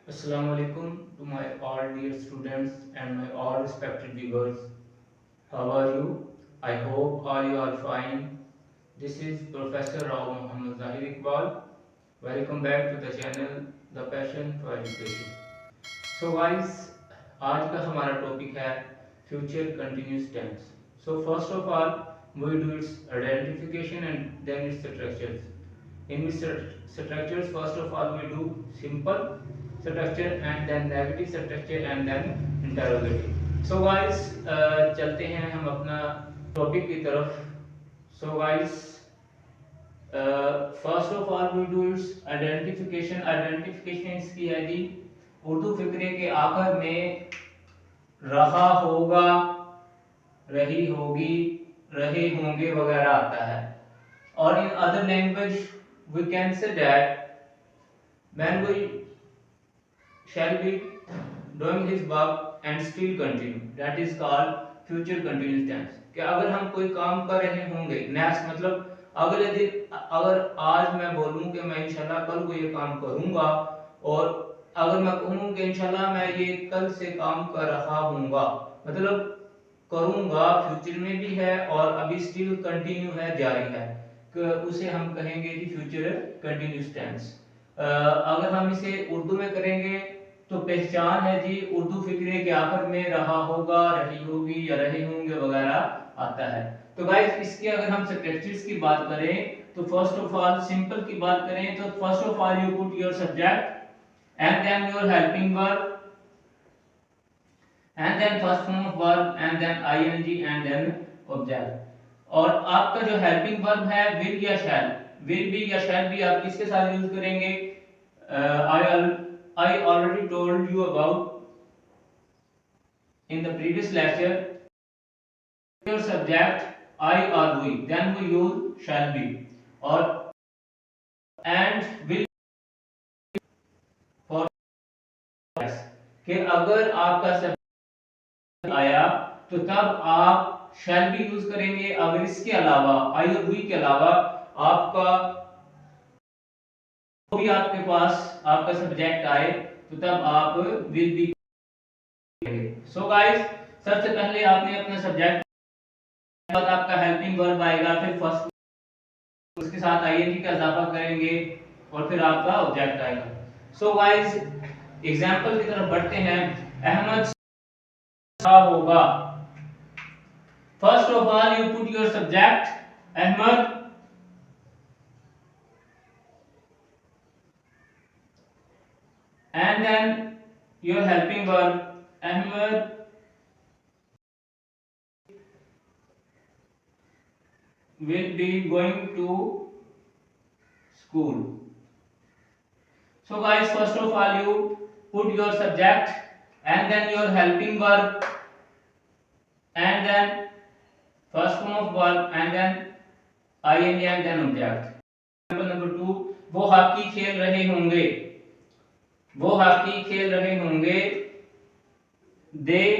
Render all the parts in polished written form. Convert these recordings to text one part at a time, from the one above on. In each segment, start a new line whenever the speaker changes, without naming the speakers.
Assalamu alaikum to my all dear students and my all respected viewers. How are you? I hope all you are fine. This is Professor Rao Muhammad Zahir Iqbal. Welcome back to the channel The Passion for Education. So guys, आज का हमारा topic है future continuous tense. So first of all, we do its identification and then its structures. In its structures, first of all, we do simple structure and then negative structure and then interrogative. So guys, चलते हैं हम अपना topic की तरफ. So guys, first of all we do its identification. Identification इसकी है जी उर्दू फिक्रे के आखिर में रहा होगा, रही होगी, रहे होंगे वगैरह आता है. और in other language we can say that when we shall be doing his work and still continue, that is called future continuous tense. कि अगर हम कोई काम कर रहे होंगे, नेक्स्ट मतलब अगले दिन, अगर आज मैं बोलूं कि मैं इंशाल्लाह कल को ये काम करूंगा, और अगर मैं कहूं कि इंशाल्लाह मैं ये कल से काम कर रहा हूंगा, मतलब करूंगा फ्यूचर में भी है और अभी स्टिल कंटिन्यू है, जारी है, कि उसे हम कहेंगे जी फ्यूचर कंटिन्यूस टेंस. अगर हम इसे उर्दू में करेंगे तो पहचान है जी उर्दू फिक्रे के आखिर में रहा होगा, रही होगी या रहे होंगे वगैरह आता है. तो गाइस, इसके अगर हम स्ट्रक्चर्स की बात करें तो फर्स्ट ऑफ ऑल सिंपल की बात करें तो first of all you put your subject and then your helping verb and then first form of verb and then ing and then object. और आपका जो हेल्पिंग वर्ब है will या shall, will be या shall be आप किसके साथ use करेंगे? I already told you about in the previous lecture. Your subject I or we, then we use shall be, और and will for कि अगर आपका सब्जेक्ट आया तो तब आप शैल भी यूज करेंगे. अगर इसके अलावा आई और वी के अलावा आपका भी आपके पास आपका सब्जेक्ट आए तो तब आप विल बी करेंगे. सो गाइस, सबसे पहले आपने अपना सब्जेक्ट के बाद आपका हेल्पिंग वर्ब आएगा, फिर फर्स्ट उसके साथ आईएनजी का इजाफा करेंगे और फिर आपका ऑब्जेक्ट आएगा. सो गाइस, एग्जांपल की तरफ बढ़ते हैं. अहमद होगा. First of all you put your subject Ahmad and then your helping verb Ahmed will be going to school. So guys, first of all you put your subject and then your helping verb and then first form of verb and then ing and then object. Example number 2, वो hockey खेल रहे होंगे. वो hockey खेल रहे होंगे. they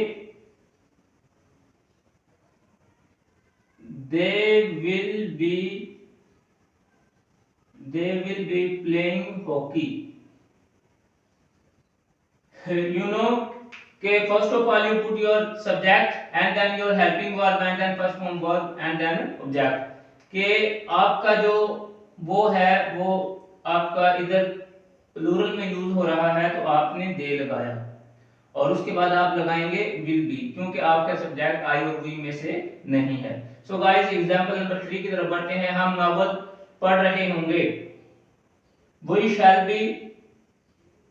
will be playing hockey. You know कि first of all you put your subject and then your helping verb and then first form verb and then object. कि आपका जो वो है वो आपका इधर प्लूरल में यूज हो रहा है तो आपने दे लगाया और उसके बाद आप लगाएंगे विल बी, क्योंकि आपका सब्जेक्ट आई और वी में से नहीं है. सो गाइस, एग्जांपल नंबर 3 की तरफ बढ़ते हैं. हम नॉवेल पढ़ रहे होंगे. We shall be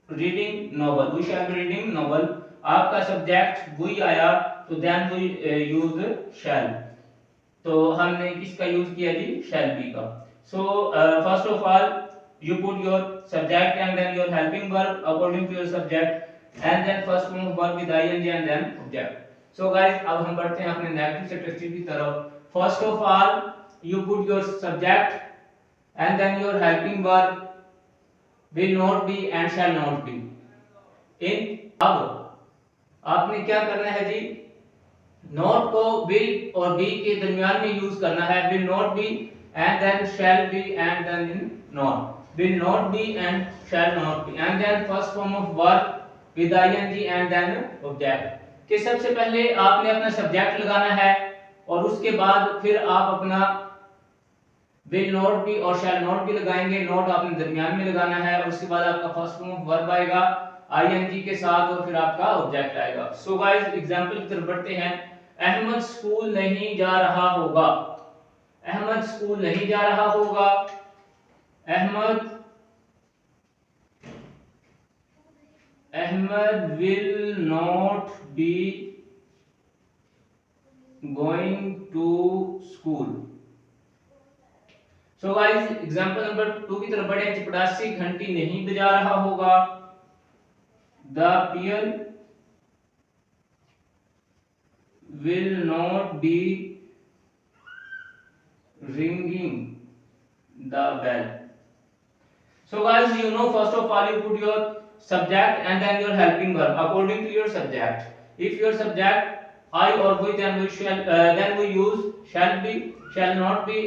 reading novel. We shall be reading novel. आपका सब्जेक्ट वी आया तो देन वी यूज शैल, तो हमने किसका यूज किया जी? शैल बी का. So first of all you put your subject and then your helping verb according to your subject and then first form of verb with ing and then object. So guys, अब हम बढ़ते हैं अपने negative structure की तरफ. First of all you put your subject and then your helping verb will not be and shall not be. in अब आपने क्या करना है जी? नॉट को will और be के दरमियान में यूज करना है. will not be and then shall be and then in not. will not be and shall not be, and then first form of verb with ing and then object। कि सबसे पहले आपने अपना सब्जेक्ट लगाना है और उसके बाद फिर आप अपना विल नॉट बी और शैल नॉट बी लगाएंगे। नॉट आपने दरमियान में लगाना है और उसके बाद आपका फर्स्ट फॉर्म ऑफ वर्ब आएगा आईएनजी के साथ और फिर आपका ऑब्जेक्ट आएगा। सो गाइस एग्जांपल की तरफ बढ़ते हैं। अहमद स्कूल नहीं जा रहा होगा। अहमद स्कूल नहीं जा रहा होगा। Ahmad will not be going to school. So guys example number 2 की तरफ बढ़े। चपरासी घंटी नहीं बजा रहा होगा। The peon will not B ringing the bell। So guys, you know, first of all you put your subject and then your helping verb according to your subject। If your subject I or we, then we use shall be, shall not be।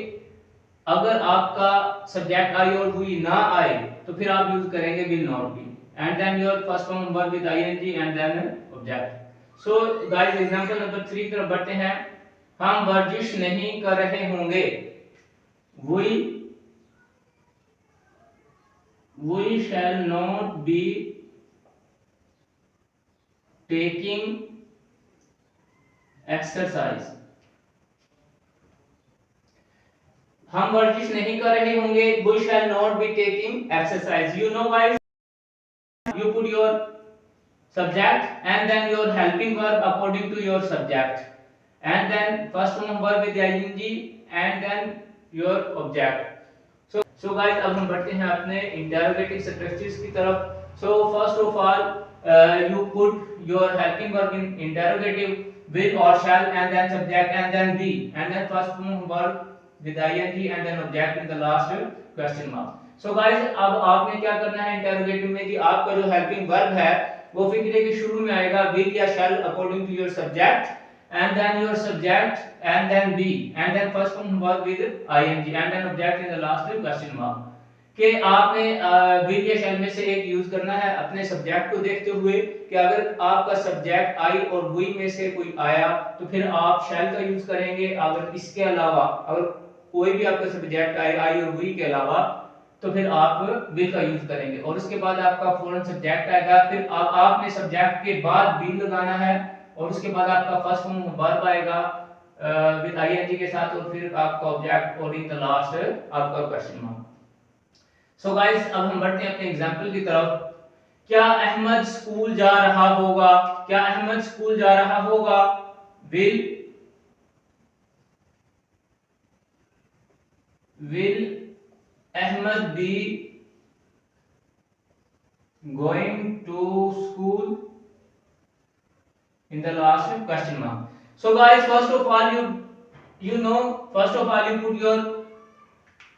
अगर आपका subject I और we ना आए तो फिर आप use करेंगे will not be and then your first form verb with ING and then object. So guys example number 3 की तरफ बढ़ते हैं। हम वर्जिश नहीं कर रहे होंगे। we shall not be taking exercise। हम वर्जिश नहीं कर रहे होंगे। we shall not be taking exercise। You know guys, you put your subject and then your helping verb according to your subject and then first form verb with ing and then your object। so guys अब हम बढ़ते हैं अपने interrogative structures की तरफ। so first of all you put your helping verb in interrogative will or shall and then subject and then be and then first form verb with ing and then object in the last question mark। so guys अब आपने क्या करना है interrogative में कि आपका जो helping verb है वो फिक्रे के शुरू में आएगा will या shall according to your subject and then your subject and then be and then first form verb with ing and then object in the last question mark। कि आपने will या shall में से एक यूज करना है अपने सब्जेक्ट को देखते हुए कि अगर आपका सब्जेक्ट आई और we में से कोई आया तो फिर आप shall का यूज करेंगे। अगर इसके अलावा अगर कोई भी आपका सब्जेक्ट आए आई और we के अलावा तो फिर आप will का यूज करेंगे और उसके बाद आपका फौरन सब्जेक्ट आएगा। फिर आपने सब्जेक्ट के बाद will लगाना है और उसके बाद आपका फर्स्ट फॉर्म वर्ब आएगा विद आईएनजी के साथ और फिर आपका ऑब्जेक्ट और इन द लास्ट आपका क्वेश्चन मार्क। सो गाइस अब हम बढ़ते हैं अपने एग्जांपल की तरफ। क्या अहमद स्कूल जा रहा होगा। क्या अहमद स्कूल जा रहा होगा। will Ahmed be going to school in the last question mark। so guys first of all you know first of all you put your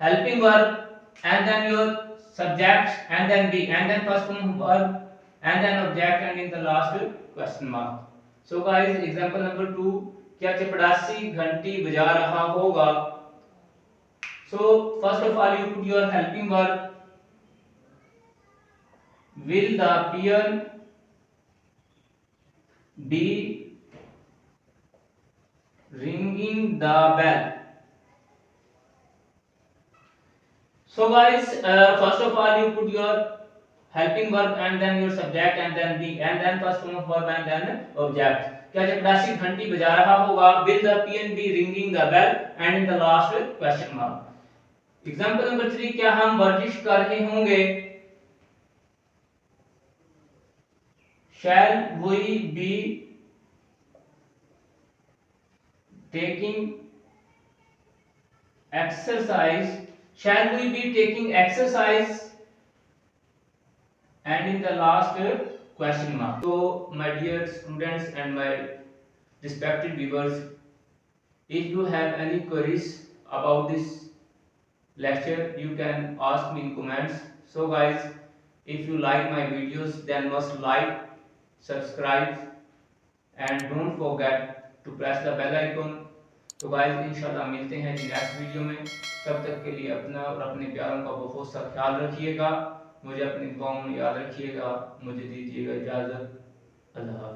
helping verb and then your subject and then be and then first form verb and then object and in the last question mark। so guys example number 2 क्या चपरासी घंटी बजा रहा होगा। so first of all you put your helping verb will the peon be ringing the bell। so guys first of all you put your helping verb and then your subject and then be and then first form of verb and then object। क्या चपरासी घंटी बजा रहा होगा। will the peon be ringing the bell and in the last question mark। Example number 3 क्या हम वर्जिश कर रहे होंगे। shall we be taking exercise। shall we be taking exercise and in the last question mark। so my dear students and my respected viewers, if you have any queries about this lecture you can ask me in comments। so guys if you like my videos then must like, subscribe and don't forget to press the bell icon तो guys इंशाल्लाह मिलते हैं जी next video में। तब तक के लिए अपना और अपने प्यारों का बहुत सा ख्याल रखिएगा, मुझे अपनी दुआओं में याद रखिएगा। मुझे दीजिएगा इजाज़त। अल्लाह।